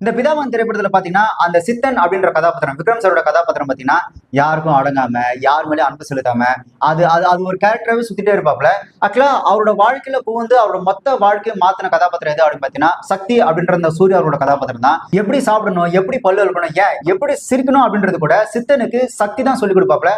இந்த பிதாமகன் திரைப்படத்துல பாத்தீங்கன்னா அந்த சித்தன் அப்படின்ற கதாபாத்திரம் விக்ரம் சாரோட கதாபாத்திரம் பாத்தீங்கன்னா யாருக்கும் அடங்காம யார் மேலேயும் அன்பு செலுத்தாம அது அது அது ஒரு கேரக்டராகவே சுத்திட்டே இருப்பாப்ல. ஆக்சுவலா அவரோட வாழ்க்கையில புகுந்து அவரோட மொத்த வாழ்க்கையை மாத்தின கதாபாத்திரம் எது அப்படின்னு பாத்தீங்கன்னா சக்தி அப்படின்ற அந்த சூர்யா அவரோட கதாபாத்திரம் தான். எப்படி சாப்பிடணும், எப்படி பல்லு இருக்கணும், ஏன் எப்படி சிரிக்கணும் அப்படின்றது கூட சித்தனுக்கு சக்தி தான் சொல்லி கொடுப்பாப்ல.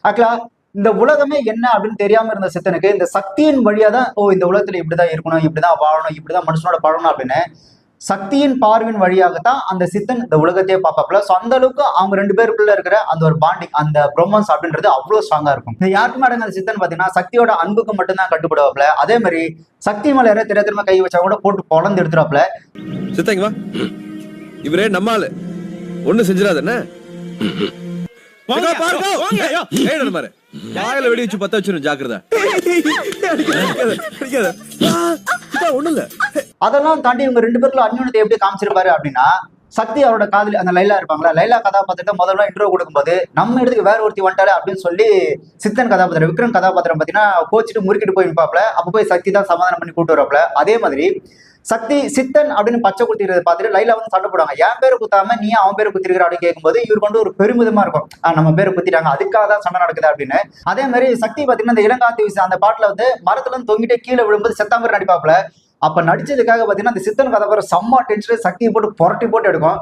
ஆக்சுவலா இந்த உலகமே என்ன அப்படின்னு தெரியாம இருந்த சித்தனுக்கு இந்த சக்தியின் வழியா தான் இந்த உலகத்துல இப்படிதான் இருக்கணும், இப்படிதான் வாழணும், இப்படிதான் மனுஷனோட பழகணும் அப்படின்னு சக்தியின் பார்வையின் வழியாகத்தான் அந்த சித்தன் இந்த உலகத்தையே பார்ப்பாப்ல. ஸோ அந்த அளவுக்கு அவங்க ரெண்டு பேருக்குள்ள இருக்கிற அந்த ஒரு பாண்டிங், அந்த ப்ரொமன்ஸ் அப்படின்றது அவ்வளவு ஸ்ட்ராங்கா இருக்கும். இந்த யாருக்குமே அடங்க அந்த சித்தன் பாத்தீங்கன்னா சக்தியோட அன்புக்கு மட்டும்தான் கட்டுப்படுவாப்ல. அதே மாதிரி சக்தி மேல யாராவது தெரியாம கை வச்சா கூட போட்டு பொழந்து எடுத்துறாப்ல. சித்தங்கவா இவரே நம்மால ஒண்ணு செஞ்சிடாத வெடி வச்சு பத்த வச்சிரும் ஜாக்கிரதா. அதெல்லாம் தாண்டி இவங்க ரெண்டு பேருக்குள்ள அந்யோன்யத்தை எப்படி காமிச்சிருப்பாரு அப்படின்னா சக்தி அவரோட காதலி அந்த லைலா இருப்பாங்களா, லைலா கதாபாத்திரத்தை முதல்ல இன்ட்ரோ கொடுக்கும்போது நம்ம இடத்துக்கு வேற ஒருத்தி வந்துட்டாரு அப்படின்னு சொல்லி சித்தன் கதாபாத்திரம் விக்ரம் கதாபாத்திரம் பாத்தீங்கன்னா கோச்சிட்டு முறுக்கிட்டு போய் நிற்பாப்ல. அப்ப போய் சக்தி தான் சமாதானம் பண்ணி கூட்டு வரப்பல. அதே மாதிரி சக்தி சித்தன் அப்படின்னு பச்சை குத்திக்கிறத பார்த்துட்டு லைலா வந்து சண்டை போடுவாங்க. என் பேரை குத்தாம நீ அவன் பேரை குத்திருக்கிற அப்படின்னு கேட்கும்போது இவருக்கு வந்து ஒரு பெருமிதமா இருக்கும், நம்ம பேரை குத்திட்டாங்க அதுக்காக தான் சண்டை நடக்குது அப்படின்னு. அதே மாதிரி சக்தி பாத்தீங்கன்னா இந்த இளங்காத்தி விசை அந்த பாட்டுல வந்து மரத்துல இருந்து தொங்கிட்டே கீழே விழும்போது செத்தா மாதிரி நடிப்பாப்ல. அப்ப நடிச்சதுக்காக பாத்தீங்கன்னா இந்த சித்தன் கதாபாத்திரம் செம்ம டென்ஷன் சக்தியை போட்டு புரட்டி போட்டு எடுக்கும்.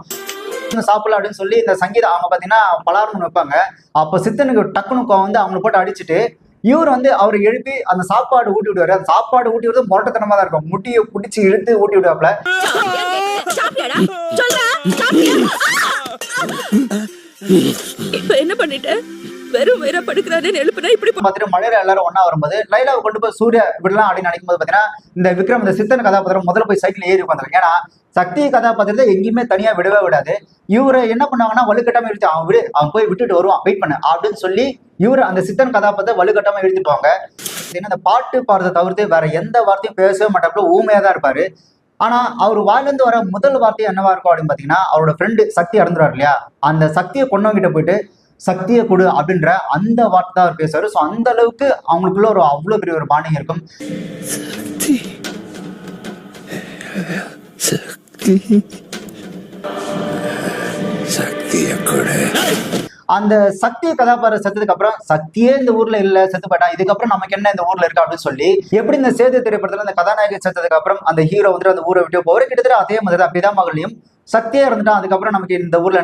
சாப்பிடல அப்படின்னு சொல்லி இந்த சங்கீதம் அவங்க பாத்தீங்கன்னா பலாரம் வைப்பாங்க. அப்ப சித்தனுக்கு டக்குனு வந்து அவங்களை போட்டு அடிச்சுட்டு இவர் வந்து அவரை எழுப்பி அந்த சாப்பாடு ஊட்டி விடுவாரு. அந்த சாப்பாடு ஊட்டி விடுறது முரட்டத்தனமா தான் இருக்கும். முட்டியை பிடிச்சி இழுத்து ஊட்டி விடுவாப்ல. என்ன பண்ணிட்டு வெறும் வேற படுக்கிறாருன்னு எழுப்புனா இப்படி பார்த்துட்டு மழையில எல்லாரும் ஒன்னா வரும்போது லைலாவை கொண்டு போய் சூர்யா விடலாம் அப்படின்னு நினைக்கும் போது பாத்தீங்கன்னா இந்த விக்ரம் இந்த சித்தன் கதாபாத்திரம் முதல்ல போய் சைக்கிள் ஏறி உட்காந்துருக்கு. ஏன்னா சக்தி கதாபாத்திரத்தை எங்கேயுமே தனியா விடவே விடாது. இவரை என்ன பண்ணாங்கன்னா வலுக்கட்டாம இழுத்து அவன் விடு, அவன் போய் விட்டுட்டு வருவான், வெயிட் பண்ணு அப்படின்னு சொல்லி இவரு அந்த சித்தன் கதாபாத்திரத்தை வலுக்கட்டாம இழுத்துப்பாங்க. ஏன்னா அந்த பாட்டு பாடுறதை தவிர்த்து வேற எந்த வார்த்தையும் பேசவே மாட்டாப்புல, ஊமையா தான் இருப்பாரு. ஆனா அவர் வாயிலிருந்து வர முதல் வார்த்தை என்னவா இருக்கும் அப்படின்னு பாத்தீங்கன்னா அவரோட ஃப்ரெண்டு சக்தி இறந்துருவார் இல்லையா, அந்த சக்தியை கொண்டவங்கிட்ட போயிட்டு சக்தியை கொடு அப்படின்ற அந்த வார்த்தை தான் அவர் பேசுவாரு. ஸோ அந்த அளவுக்கு அவங்களுக்குள்ள ஒரு அவ்வளவு பெரிய ஒரு பாண்டிங் இருக்கும். அந்த சக்தி கதாபாத்திரம் செத்ததுக்கு அப்புறம் சக்தியே இந்த ஊர்ல இல்ல, செத்து போயிட்டா, இதுக்கப்புறம் நமக்கு என்ன இந்த ஊர்ல இருக்கா அப்படின்னு சொல்லி எப்படி இந்த சேது திரைப்படத்துல அந்த கதாநாயகி செத்ததுக்கு அப்புறம் அந்த ஹீரோ வந்து அந்த ஊரை விட்டு போற கிட்டத்தட்ட அதே மாதிரி தான் பிதாமகன்லயும் சக்தியா இருந்துட்டான். அதுக்கப்புறம் நமக்கு இந்த ஊர்ல